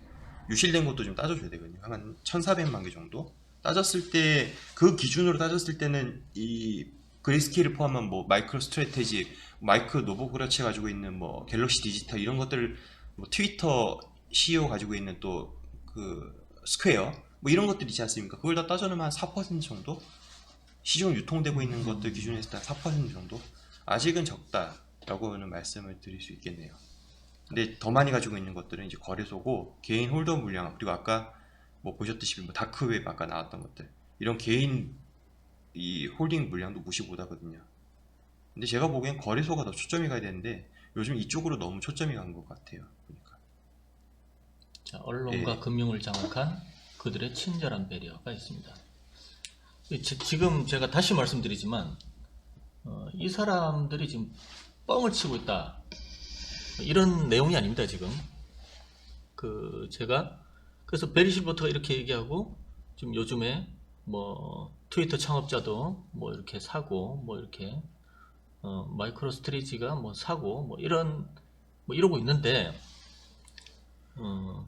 [SPEAKER 2] 유실된 것도 좀 따져줘야 되거든요. 한 1,400만 개 정도 따졌을 때 그 기준으로 따졌을 때는 이 그레이스케일을 포함한 뭐 마이크로 스트래테지, 마이크 노보그라치 가지고 있는 뭐 갤럭시 디지털 이런 것들, 뭐 트위터 CEO 가지고 있는 또 그 스퀘어 뭐 이런 것들 있지 않습니까? 그걸 다 따져놓으면 한 4% 정도 시중 유통되고 있는 것들 기준으로 했을 때 한 4% 정도 아직은 적다라고는 말씀을 드릴 수 있겠네요. 근데 더 많이 가지고 있는 것들은 이제 거래소고 개인 홀더 물량 그리고 아까 뭐 보셨듯이 뭐 다크웹 아까 나왔던 것들 이런 개인 이 홀딩 물량도 무시 못하거든요. 근데 제가 보기엔 거래소가 더 초점이 가야 되는데 요즘 이쪽으로 너무 초점이 간 것 같아요. 보니까.
[SPEAKER 1] 자, 언론과
[SPEAKER 2] 예.
[SPEAKER 1] 금융을 장악한 그들의 친절한 배려가 있습니다. 지금 제가 다시 말씀드리지만 이 사람들이 지금 뻥을 치고 있다 이런 내용이 아닙니다. 지금 제가 그래서 베리 실버터가 이렇게 얘기하고 지금 요즘에 뭐 트위터 창업자도 뭐 이렇게 사고 뭐 이렇게 마이크로 스트레이지가 뭐 사고 뭐 이러고 있는데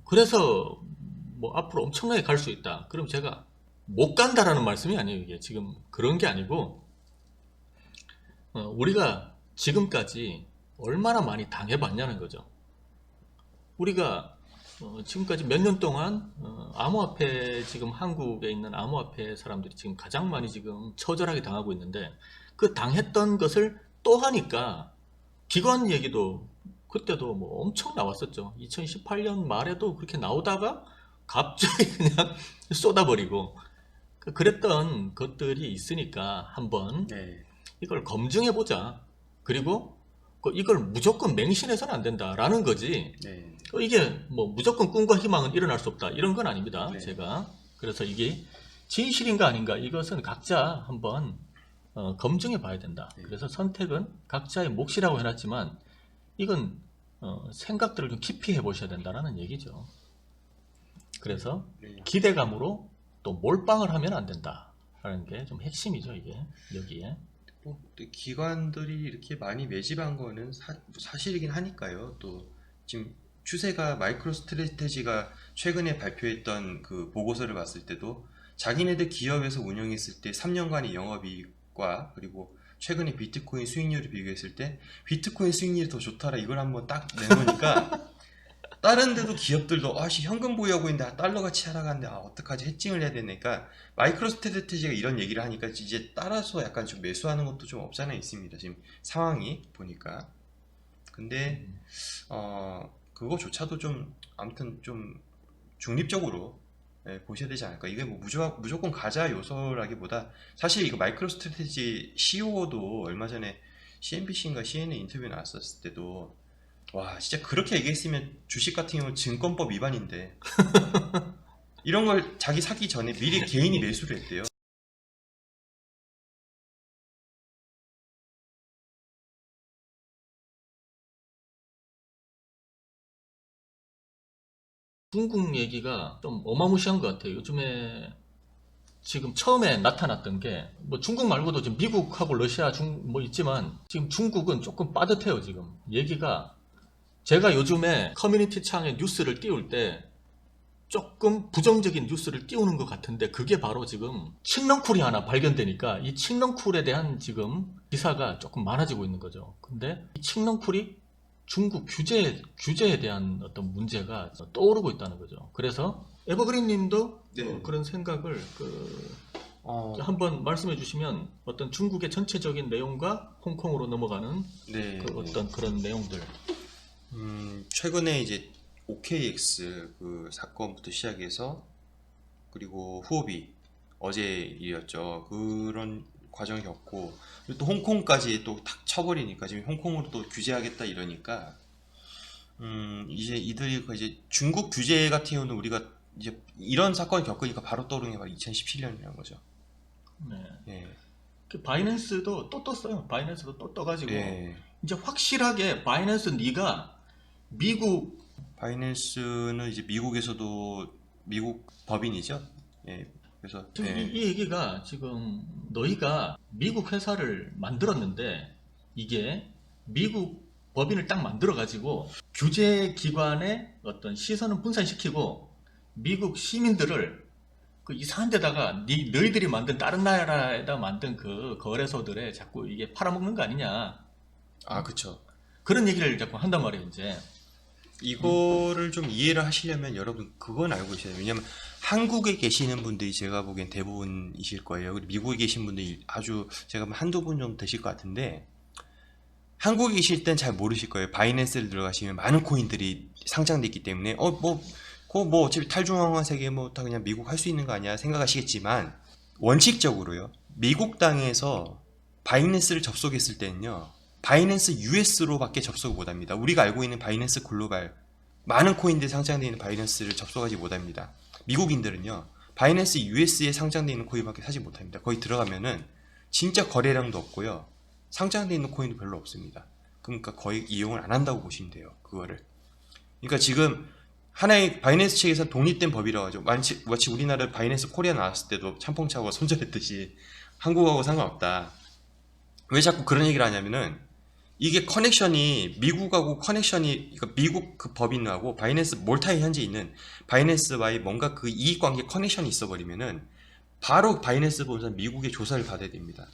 [SPEAKER 1] 그래서 뭐 앞으로 엄청나게 갈 수 있다. 그럼 제가 못 간다라는 말씀이 아니에요. 이게 지금 그런 게 아니고 우리가 지금까지 얼마나 많이 당해봤냐는 거죠. 우리가 지금까지 몇 년 동안 암호화폐 지금 한국에 있는 암호화폐 사람들이 지금 가장 많이 지금 처절하게 당하고 있는데 그 당했던 것을 또 하니까 기관 얘기도 그때도 뭐 엄청 나왔었죠. 2018년 말에도 그렇게 나오다가 갑자기 그냥 쏟아버리고 그랬던 것들이 있으니까 한번
[SPEAKER 2] 네.
[SPEAKER 1] 이걸 검증해 보자. 그리고 이걸 무조건 맹신해서는 안 된다라는 거지.
[SPEAKER 2] 네.
[SPEAKER 1] 이게 뭐 무조건 꿈과 희망은 일어날 수 없다 이런 건 아닙니다.
[SPEAKER 2] 네.
[SPEAKER 1] 제가 그래서 이게 진실인가 아닌가 이것은 각자 한번 검증해 봐야 된다.
[SPEAKER 2] 네.
[SPEAKER 1] 그래서 선택은 각자의 몫이라고 해놨지만 이건 생각들을 좀 깊이 해보셔야 된다는 얘기죠. 그래서
[SPEAKER 2] 네.
[SPEAKER 1] 기대감으로 또 몰빵을 하면 안 된다라는 게 좀 핵심이죠. 이게 여기에.
[SPEAKER 2] 또 기관들이 이렇게 많이 매집한 거는 사실이긴 하니까요. 또 지금 추세가 마이크로 스트래테지가 최근에 발표했던 그 보고서를 봤을 때도 자기네들 기업에서 운영했을 때 3년간의 영업이익과 그리고 최근에 비트코인 수익률을 비교했을 때 비트코인 수익률이 더 좋더라 이걸 한번 딱 내놓으니까 다른 데도 기업들도 아씨 현금 보유하고 있는데 달러 가치 하락하는데 어떡하지 해칭을 해야 되니까 마이크로 스트래테지가 이런 얘기를 하니까 이제 따라서 약간 좀 매수하는 것도 좀 없잖아 있습니다. 지금 상황이 보니까. 근데 그거조차도 좀 아무튼 좀 중립적으로 보셔야 되지 않을까. 이게 뭐 무조건 가자 요소라기보다 사실 이거 마이크로 스트래테지 CEO도 얼마 전에 CNBC인가 CNN 인터뷰 나왔었을 때도 와 진짜 그렇게 얘기했으면 주식 같은 경우는 증권법 위반인데 이런 걸 자기 사기 전에 미리 개인이 매수를 했대요.
[SPEAKER 1] 중국 얘기가 좀 어마무시한 것 같아요. 요즘에 지금 처음에 나타났던 게 뭐 중국 말고도 지금 미국하고 러시아 뭐 있지만 지금 중국은 조금 빠듯해요. 지금 얘기가 제가 요즘에 커뮤니티 창에 뉴스를 띄울 때 조금 부정적인 뉴스를 띄우는 것 같은데 그게 바로 지금 칡렁쿨이 하나 발견되니까 이 칡렁쿨에 대한 지금 기사가 조금 많아지고 있는 거죠. 근데 이 칡렁쿨이 중국 규제에 대한 어떤 문제가 떠오르고 있다는 거죠. 그래서 에버그린 님도
[SPEAKER 2] 네.
[SPEAKER 1] 그런 생각을 한번 말씀해 주시면 어떤 중국의 전체적인 내용과 홍콩으로 넘어가는
[SPEAKER 2] 네.
[SPEAKER 1] 그 어떤 그런 내용들.
[SPEAKER 2] 최근에 이제 OKX 그 사건부터 시작해서 그리고 후오비 어제 일이었죠. 그런 과정을 겪고 그리고 또 홍콩까지 또 탁 쳐버리니까 지금 홍콩으로 또 규제하겠다 이러니까 이제 이들이 이제 중국 규제 같은 경우는 우리가 이제 이런 사건을 겪으니까 바로 떠오르는 게 바로 2017년이라는 거죠.
[SPEAKER 1] 네.
[SPEAKER 2] 예.
[SPEAKER 1] 그 바이낸스도 또 떴어요. 바이낸스도 또 떠가지고
[SPEAKER 2] 예.
[SPEAKER 1] 이제 확실하게 바이낸스 네가 미국
[SPEAKER 2] 바이낸스는 이제 미국에서도 미국 법인이죠. 예. 그래서
[SPEAKER 1] 지금
[SPEAKER 2] 예.
[SPEAKER 1] 이 얘기가 지금 너희가 미국 회사를 만들었는데 이게 미국 법인을 딱 만들어 가지고 규제 기관의 어떤 시선을 분산시키고 미국 시민들을 그 이상한 데다가 너희들이 만든 다른 나라에다 만든 그 거래소들에 자꾸 이게 팔아먹는 거 아니냐
[SPEAKER 2] 그쵸.
[SPEAKER 1] 그런 얘기를 자꾸 한단 말이에요 이제.
[SPEAKER 2] 이거를 좀 이해를 하시려면 여러분 그건 알고 계셔야 돼요. 왜냐면 한국에 계시는 분들이 제가 보기엔 대부분이실 거예요. 그리고 미국에 계신 분들이 아주 제가 한두 분 정도 되실 것 같은데 한국에 계실 땐 잘 모르실 거예요. 바이낸스를 들어가시면 많은 코인들이 상장돼 있기 때문에 뭐 어차피 탈중앙화 세계 뭐 다 그냥 미국 할 수 있는 거 아니야 생각하시겠지만 원칙적으로요. 미국 땅에서 바이낸스를 접속했을 때는요. 바이낸스 US로밖에 접속을 못합니다. 우리가 알고 있는 바이낸스 글로벌 많은 코인들이 상장되어 있는 바이낸스를 접속하지 못합니다. 미국인들은요. 바이낸스 US에 상장되어 있는 코인밖에 사지 못합니다. 거기 들어가면은 진짜 거래량도 없고요. 상장되어 있는 코인도 별로 없습니다. 그러니까 거의 이용을 안 한다고 보시면 돼요. 그거를. 그러니까 지금 하나의 바이낸스 측에서 독립된 법이라고 하죠. 마치 우리나라 바이낸스 코리아 나왔을 때도 참뽕차고 손절했듯이 한국하고 상관없다. 왜 자꾸 그런 얘기를 하냐면은 이게 커넥션이 미국하고 그러니까 미국 그 법인하고 바이낸스 몰타에 현재 있는 바이낸스와의 뭔가 그 이익관계 커넥션이 있어버리면은 바로 바이낸스 본사 미국의 조사를 받아야 됩니다.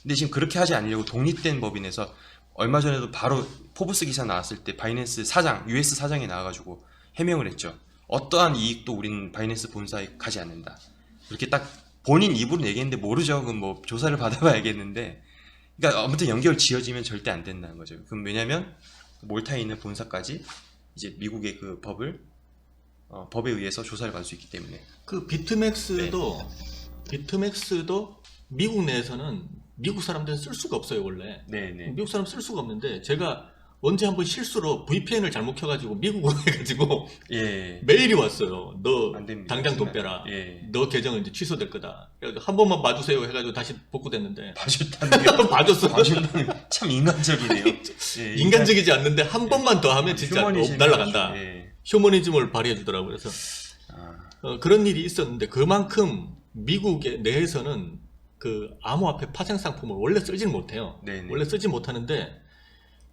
[SPEAKER 2] 근데 지금 그렇게 하지 않으려고 독립된 법인에서 얼마 전에도 바로 포브스 기사 나왔을 때 바이낸스 사장, US 사장이 나와가지고 해명을 했죠. 어떠한 이익도 우린 바이낸스 본사에 가지 않는다. 이렇게 딱 본인 입으로 얘기했는데 모르죠. 그럼 뭐 조사를 받아봐야겠는데 그러니까 아무튼 연결 지어지면 절대 안 된다는 거죠. 그럼 왜냐면 몰타에 있는 본사까지 이제 미국의 그 법에 의해서 조사를 받을 수 있기 때문에.
[SPEAKER 1] 그 비트맥스도 비트맥스도 미국 내에서는 미국 사람들은 쓸 수가 없어요 원래.
[SPEAKER 2] 네네.
[SPEAKER 1] 미국 사람 쓸 수가 없는데 제가 언제 한번 실수로 VPN을 잘못 켜가지고 미국으로 해가지고
[SPEAKER 2] 예.
[SPEAKER 1] 메일이 왔어요. 너
[SPEAKER 2] 안 됩니다.
[SPEAKER 1] 당장 돈 빼라.
[SPEAKER 2] 예.
[SPEAKER 1] 너 계정은 이제 취소될 거다. 그래서 한 번만 봐주세요 해가지고 다시 복구됐는데
[SPEAKER 2] 봐줬다는 게
[SPEAKER 1] 봐줬어.
[SPEAKER 2] 봐준다는 게 참 인간적이네요. 예,
[SPEAKER 1] 인간적이지 않는데 한 번만 더 하면 진짜
[SPEAKER 2] 휴머니즘이
[SPEAKER 1] 날아간다.
[SPEAKER 2] 예.
[SPEAKER 1] 휴머니즘을 발휘해 주더라고요. 그래서
[SPEAKER 2] 아,
[SPEAKER 1] 그런 일이 있었는데 그만큼 미국 내에서는 그 암호화폐 파생 상품을 원래 쓰지는 못해요.
[SPEAKER 2] 네네.
[SPEAKER 1] 원래 쓰지 못하는데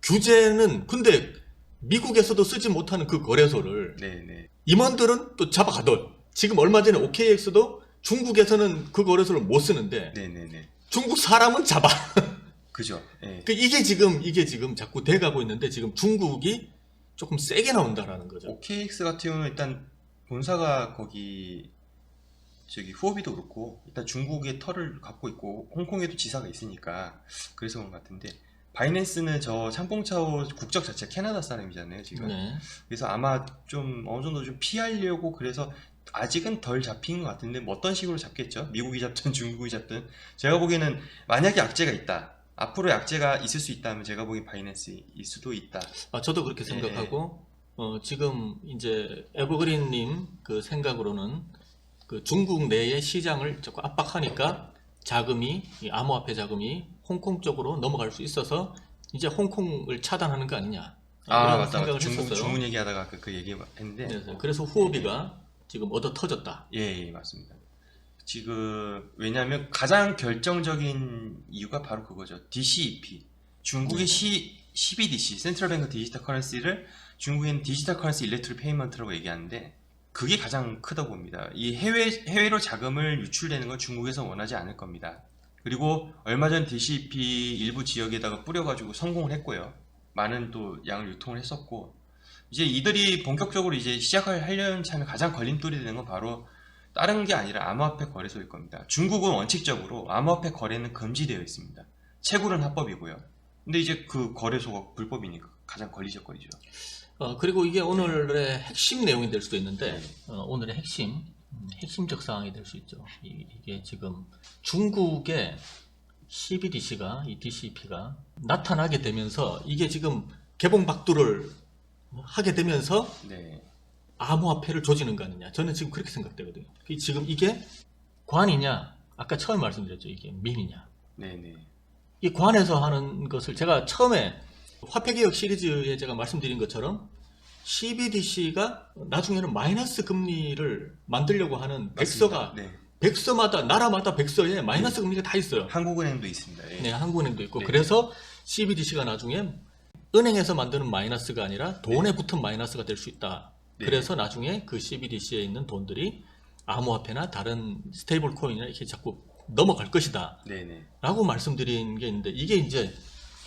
[SPEAKER 1] 규제는 근데 미국에서도 쓰지 못하는 그 거래소를
[SPEAKER 2] 네네.
[SPEAKER 1] 임원들은 또 잡아가던 지금 얼마 전에 OKX도 중국에서는 그 거래소를 못 쓰는데
[SPEAKER 2] 네네네.
[SPEAKER 1] 중국 사람은 잡아.
[SPEAKER 2] 그죠. 예.
[SPEAKER 1] 이게 지금 자꾸 돼가고 있는데 지금 중국이 조금 세게 나온다라는 거죠.
[SPEAKER 2] OKX 같은 경우는 일단 본사가 거기 저기 후오비도 그렇고 일단 중국의 털을 갖고 있고 홍콩에도 지사가 있으니까 그래서 그런 것 같은데 바이낸스는 저 창봉차오 국적 자체가 캐나다 사람이잖아요 지금.
[SPEAKER 1] 네.
[SPEAKER 2] 그래서 아마 좀 어느 정도 좀 피하려고 그래서 아직은 덜 잡힌 것 같은데 뭐 어떤 식으로 잡겠죠? 미국이 잡든 중국이 잡든 제가 보기에는 만약에 악재가 있다. 앞으로 약재가 있을 수 있다면 제가 보기엔 바이낸스일 수도 있다.
[SPEAKER 1] 저도 그렇게 생각하고 지금 이제 에버그린님 그 생각으로는 그 중국 내의 시장을 자꾸 압박하니까 자금이 이 암호화폐 자금이 홍콩 쪽으로 넘어갈 수 있어서 이제 홍콩을 차단하는 거 아니냐 이런
[SPEAKER 2] 맞다.
[SPEAKER 1] 생각을
[SPEAKER 2] 중국
[SPEAKER 1] 했었어요.
[SPEAKER 2] 주문 얘기하다가 그 얘기 했는데.
[SPEAKER 1] 네, 그래서 후오비가 지금 얻어 터졌다.
[SPEAKER 2] 예, 맞습니다. 지금 왜냐하면 가장 결정적인 이유가 바로 그거죠. DCEP. 중국의 CBDC, 센트럴뱅크 디지털 커런시를 중국엔 디지털 커런시 일렉트릭 페이먼트라고 얘기하는데 그게 가장 크다고 봅니다. 이 해외로 자금을 유출되는 건 중국에서 원하지 않을 겁니다. 그리고 얼마 전 DCEP 일부 지역에다가 뿌려가지고 성공을 했고요. 많은 또 양을 유통을 했었고 이제 이들이 본격적으로 이제 하려는 참에 가장 걸림돌이 되는 건 바로 다른 게 아니라 암호화폐 거래소일 겁니다. 중국은 원칙적으로 암호화폐 거래는 금지되어 있습니다. 채굴은 합법이고요. 근데 이제 그 거래소가 불법이니까 가장 걸리적거리죠.
[SPEAKER 1] 그리고 이게 오늘의 핵심 내용이 될 수도 있는데 오늘의 핵심적 사항이 될 수 있죠. 이게 지금 중국의 CBDC가 이 DCP가 나타나게 되면서 이게 지금 개봉박두를 하게 되면서
[SPEAKER 2] 네.
[SPEAKER 1] 암호화폐를 조지는 거 아니냐. 저는 지금 그렇게 생각되거든요. 지금 이게 관이냐, 아까 처음 말씀드렸죠. 이게 민이냐.
[SPEAKER 2] 네네.
[SPEAKER 1] 이 관에서 하는 것을 제가 처음에 화폐개혁 시리즈에 제가 말씀드린 것처럼 CBDC가 나중에는 마이너스 금리를 만들려고 하는 백서가
[SPEAKER 2] 네.
[SPEAKER 1] 백서마다 나라마다 백서에 마이너스 금리가 다 있어요.
[SPEAKER 2] 한국은행도 있습니다. 예.
[SPEAKER 1] 네, 한국은행도 있고.
[SPEAKER 2] 네.
[SPEAKER 1] 그래서 CBDC가 나중에 은행에서 만드는 마이너스가 아니라 돈에 붙은 마이너스가 될 수 있다.
[SPEAKER 2] 네.
[SPEAKER 1] 그래서 나중에 그 CBDC에 있는 돈들이 암호화폐나 다른 스테이블 코인이나 이렇게 자꾸 넘어갈 것이다.
[SPEAKER 2] 네네.
[SPEAKER 1] 라고 말씀드린 게 있는데 이게 이제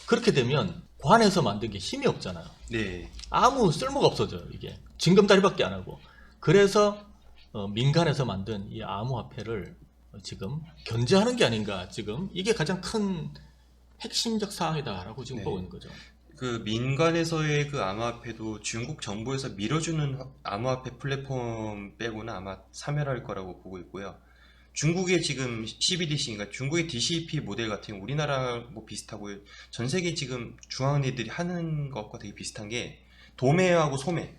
[SPEAKER 1] 그렇게 되면 관에서 만든 게 힘이 없잖아요.
[SPEAKER 2] 네.
[SPEAKER 1] 아무 쓸모가 없어져요. 이게 징검다리밖에 안 하고. 그래서 민간에서 만든 이 암호화폐를 지금 견제하는 게 아닌가. 지금 이게 가장 큰 핵심적 사항이다라고 지금
[SPEAKER 2] 네.
[SPEAKER 1] 보고 있는 거죠.
[SPEAKER 2] 그 민간에서의 그 암호화폐도 중국 정부에서 밀어주는 암호화폐 플랫폼 빼고는 아마 사멸할 거라고 보고 있고요. 중국의 지금 CBDC인가 중국의 DCEP 모델 같은 경우 우리나라 뭐 비슷하고 전 세계 지금 중앙은행들이 하는 것과 되게 비슷한 게 도매하고 소매.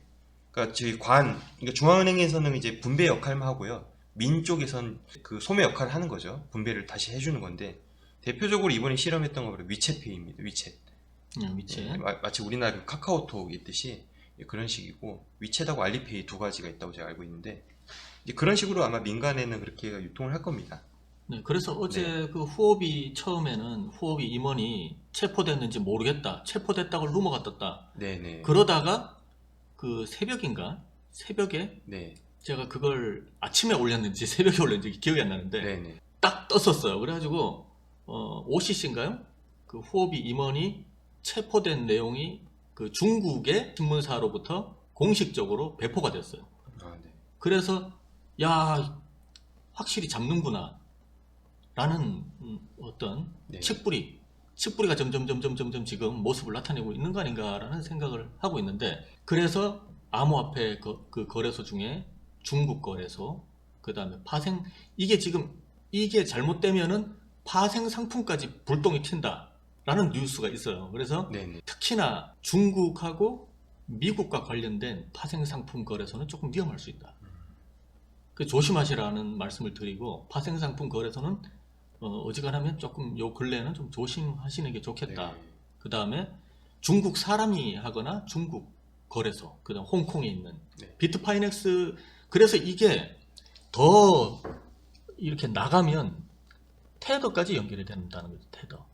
[SPEAKER 2] 그러니까 저희 그러니까 중앙은행에서는 이제 분배 역할만 하고요. 민 쪽에선 그 소매 역할을 하는 거죠. 분배를 다시 해주는 건데 대표적으로 이번에 실험했던 거 바로 위챗페이입니다. 위챗.
[SPEAKER 1] 위챗.
[SPEAKER 2] 마치 우리나라 그 카카오톡 있듯이 그런 식이고 위챗하고 알리페이 두 가지가 있다고 제가 알고 있는데 이제 그런 식으로 아마 민간에는 그렇게 유통을 할 겁니다.
[SPEAKER 1] 네, 그래서 어제 그 후오비 처음에는 후오비 임원이 체포됐는지 모르겠다. 체포됐다고 루머가 떴다.
[SPEAKER 2] 네네.
[SPEAKER 1] 그러다가 그 새벽에
[SPEAKER 2] 네.
[SPEAKER 1] 제가 그걸 아침에 올렸는지 새벽에 올렸는지 기억이 안 나는데
[SPEAKER 2] 네네.
[SPEAKER 1] 딱 떴었어요. 그래가지고 OCC인가요? 그 후오비 임원이 체포된 내용이 그 중국의 신문사로부터 공식적으로 배포가 됐어요.
[SPEAKER 2] 네.
[SPEAKER 1] 그래서 야 확실히 잡는구나 라는 어떤
[SPEAKER 2] 네.
[SPEAKER 1] 칡뿌리가 점점 지금 모습을 나타내고 있는 거 아닌가라는 생각을 하고 있는데 그래서 암호화폐 그 거래소 중에 중국 거래소 그 다음에 파생 이게 지금 이게 잘못되면은 파생 상품까지 불똥이 튄다라는 뉴스가 있어요. 그래서
[SPEAKER 2] 네네.
[SPEAKER 1] 특히나 중국하고 미국과 관련된 파생 상품 거래소는 조금 위험할 수 있다. 그 조심하시라는 말씀을 드리고, 파생 상품 거래소는 어지간하면 조금 요 근래는 좀 조심하시는 게 좋겠다.
[SPEAKER 2] 네.
[SPEAKER 1] 그 다음에 중국 사람이 하거나 중국 거래소, 그다음 홍콩에 있는
[SPEAKER 2] 네.
[SPEAKER 1] 비트파이넥스. 그래서 이게 더 이렇게 나가면 테더까지 연결이 된다는 거죠. 테더.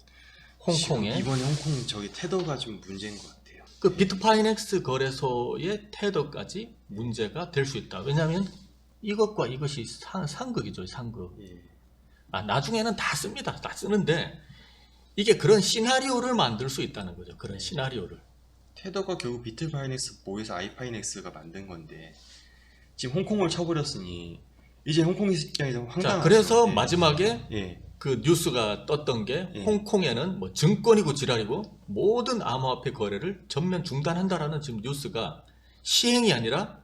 [SPEAKER 1] 홍콩에
[SPEAKER 2] 이번에 홍콩 저기 테더가 좀 문제인 것 같아요.
[SPEAKER 1] 그 비트파이넥스 거래소의 테더까지 문제가 될 수 있다. 왜냐하면 이것과 이것이 상극이죠. 상극.
[SPEAKER 2] 예.
[SPEAKER 1] 나중에는 다 씁니다. 다 쓰는데 이게 그런 시나리오를 만들 수 있다는 거죠. 그런 시나리오를.
[SPEAKER 2] 테더가 결국 비트파이넥스 모여서 아이파이넥스가 만든 건데 지금 홍콩을 쳐버렸으니 이제 홍콩 입장에서
[SPEAKER 1] 자,
[SPEAKER 2] 황당하죠.
[SPEAKER 1] 그래서
[SPEAKER 2] 예.
[SPEAKER 1] 마지막에
[SPEAKER 2] 예.
[SPEAKER 1] 그 뉴스가 떴던 게
[SPEAKER 2] 예.
[SPEAKER 1] 홍콩에는 뭐 증권이고 지랄이고 모든 암호화폐 거래를 전면 중단한다라는 지금 뉴스가 시행이 아니라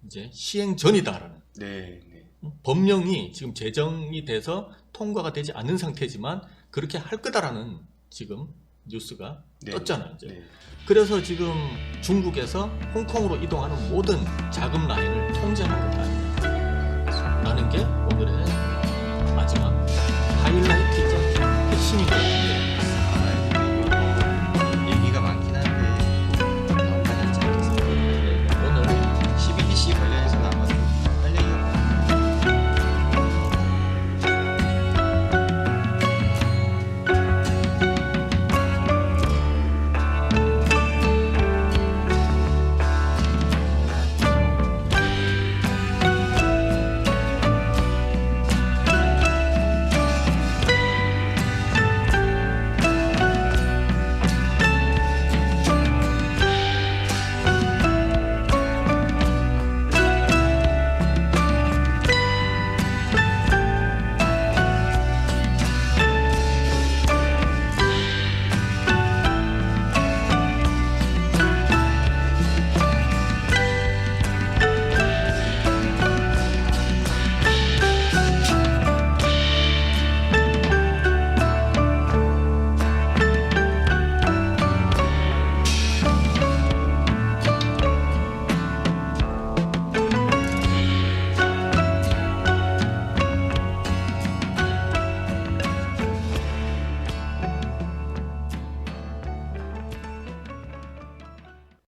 [SPEAKER 1] 이제 시행 전이다라는
[SPEAKER 2] 네. 네.
[SPEAKER 1] 법령이 지금 제정이 돼서 통과가 되지 않는 상태지만 그렇게 할 거다라는 지금 뉴스가
[SPEAKER 2] 네.
[SPEAKER 1] 떴잖아요. 이제.
[SPEAKER 2] 네.
[SPEAKER 1] 그래서 지금 중국에서 홍콩으로 이동하는 모든 자금 라인을 통제하는 것 아니냐라는 게 오늘의